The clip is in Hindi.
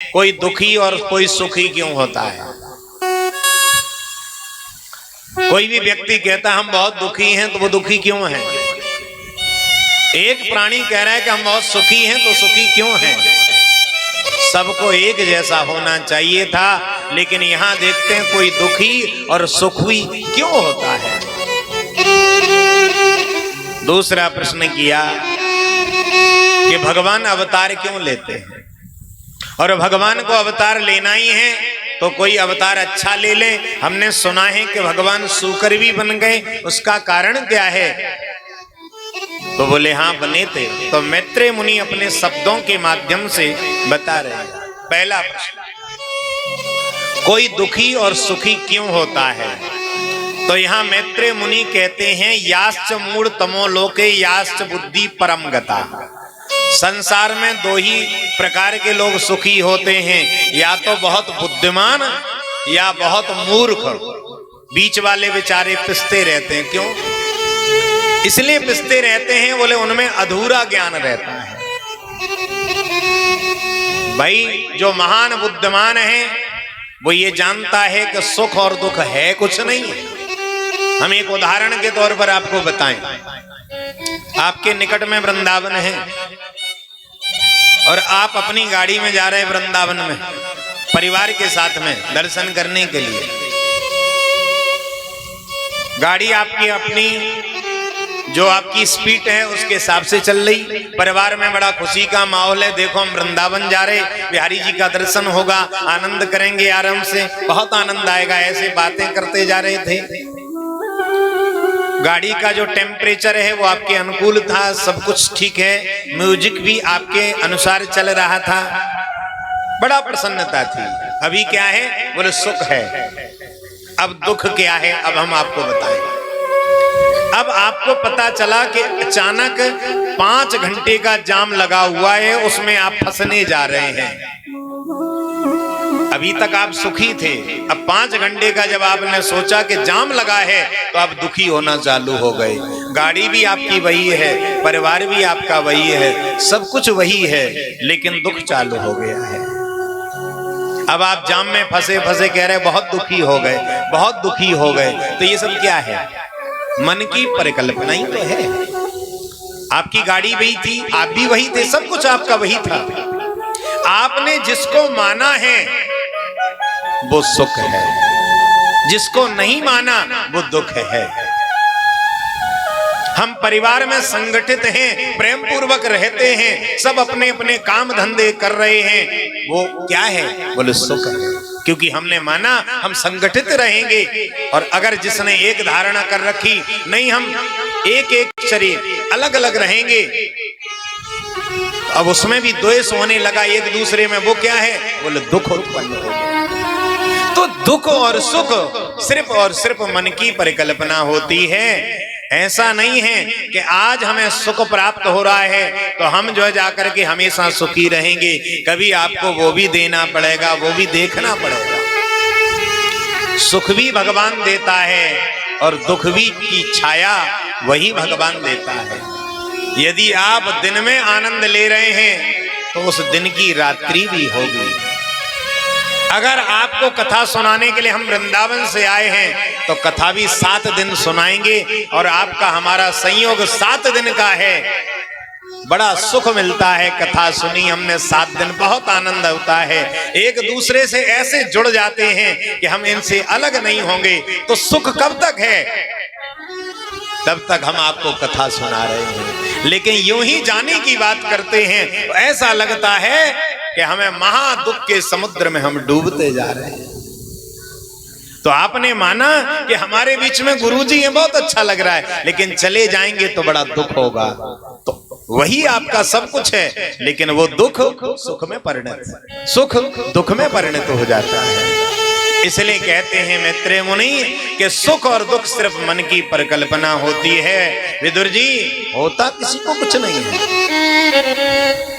कोई दुखी और कोई सुखी क्यों होता है? कोई भी व्यक्ति कहता है हम बहुत दुखी हैं, तो वो दुखी क्यों है? एक प्राणी कह रहा है कि हम बहुत सुखी हैं, तो सुखी क्यों हैं? सबको एक जैसा होना चाहिए था, लेकिन यहां देखते हैं कोई दुखी और सुखी क्यों होता है। दूसरा प्रश्न किया कि भगवान अवतार क्यों लेते हैं, और भगवान को अवतार लेना ही है तो कोई अवतार अच्छा ले ले। हमने सुना है कि भगवान सूकर भी बन गए, उसका कारण क्या है? तो बोले हाँ बने थे। तो मैत्रेय मुनि अपने शब्दों के माध्यम से बता रहे हैं। पहला प्रश्न, कोई दुखी और सुखी क्यों होता है? तो यहां मैत्रेय मुनि कहते हैं याश्च मूढ़ तमो लोके याश्च बुद्धि परम गता। संसार में दो ही प्रकार के लोग सुखी होते हैं, या तो बहुत बुद्धिमान या बहुत मूर्ख। बीच वाले बेचारे पिसते रहते हैं। क्यों इसलिए पिसते रहते हैं? बोले उनमें अधूरा ज्ञान रहता है। भाई जो महान बुद्धिमान है वो ये जानता है कि सुख और दुख है कुछ नहीं है। हम एक उदाहरण के तौर पर आपको बताएं। आपके निकट में वृंदावन है और आप अपनी गाड़ी में जा रहे हैं वृंदावन में परिवार के साथ में दर्शन करने के लिए। गाड़ी आपकी अपनी जो आपकी स्पीड है उसके हिसाब से चल रही। परिवार में बड़ा खुशी का माहौल है, देखो हम वृंदावन जा रहे, बिहारी जी का दर्शन होगा, आनंद करेंगे आराम से, बहुत आनंद आएगा, ऐसे बातें करते जा रहे थे। गाड़ी का जो टेम्परेचर है वो आपके अनुकूल था, सब कुछ ठीक है, म्यूजिक भी आपके अनुसार चल रहा था, बड़ा प्रसन्नता थी। अभी क्या है? बोले सुख है। अब दुख क्या है? अब हम आपको बताएं। अब आपको पता चला कि अचानक 5 घंटे का जाम लगा हुआ है, उसमें आप फंसने जा रहे हैं। अभी तक आप सुखी थे, अब 5 घंटे का जब आपने सोचा कि जाम लगा है तो आप दुखी होना चालू हो गए। गाड़ी भी आपकी वही है, परिवार भी आपका वही है, सब कुछ वही है, लेकिन दुख चालू हो गया है। अब आप जाम में फंसे फंसे कह रहे बहुत दुखी हो गए, बहुत दुखी हो गए। तो ये सब क्या है? मन की परिकल्पना ही तो है। आपकी गाड़ी वही थी, आप भी वही थे, सब कुछ आपका वही था। आपने जिसको माना है वो सुख है, जिसको नहीं माना वो दुख है। हम परिवार में संगठित हैं, प्रेम पूर्वक रहते हैं, सब अपने अपने काम धंधे कर रहे हैं, वो क्या है? बोले सुख है, क्योंकि हमने माना हम संगठित रहेंगे। और अगर जिसने एक धारणा कर रखी नहीं हम एक एक शरीर अलग अलग रहेंगे, अब उसमें भी द्वेष होने लगा एक दूसरे में, वो क्या है? बोले दुख उत्पन्न हो गया। तो दुख और सुख सिर्फ और सिर्फ मन की परिकल्पना होती है। ऐसा नहीं है कि आज हमें सुख प्राप्त हो रहा है तो हम जो है जाकर के हमेशा सुखी रहेंगे। कभी आपको वो भी देना पड़ेगा, वो भी देखना पड़ेगा। सुख भी भगवान देता है और दुख भी की छाया वही भगवान देता है। यदि आप दिन में आनंद ले रहे हैं तो उस दिन की रात्रि भी होगी। अगर आपको कथा सुनाने के लिए हम वृंदावन से आए हैं तो कथा भी 7 दिन सुनाएंगे, और आपका हमारा संयोग 7 दिन का है। बड़ा सुख मिलता है, कथा सुनी हमने 7 दिन, बहुत आनंद होता है, एक दूसरे से ऐसे जुड़ जाते हैं कि हम इनसे अलग नहीं होंगे। तो सुख कब तक है? तब तक हम आपको कथा सुना रहे हैं। लेकिन यूं ही जाने की बात करते हैं तो ऐसा लगता है कि हमें महादुख के समुद्र में हम डूबते जा रहे हैं। तो आपने माना कि हमारे बीच में गुरुजी हैं, बहुत अच्छा लग रहा है, लेकिन चले जाएंगे तो बड़ा दुख होगा। तो वही आपका सब कुछ है, लेकिन वो दुख सुख में परिणत, सुख दुख में परिणत हो जाता है। इसलिए कहते हैं मैत्रेय मुनि कि सुख और दुख सिर्फ मन की परिकल्पना होती है। विदुर जी, होता किसी को कुछ नहीं है।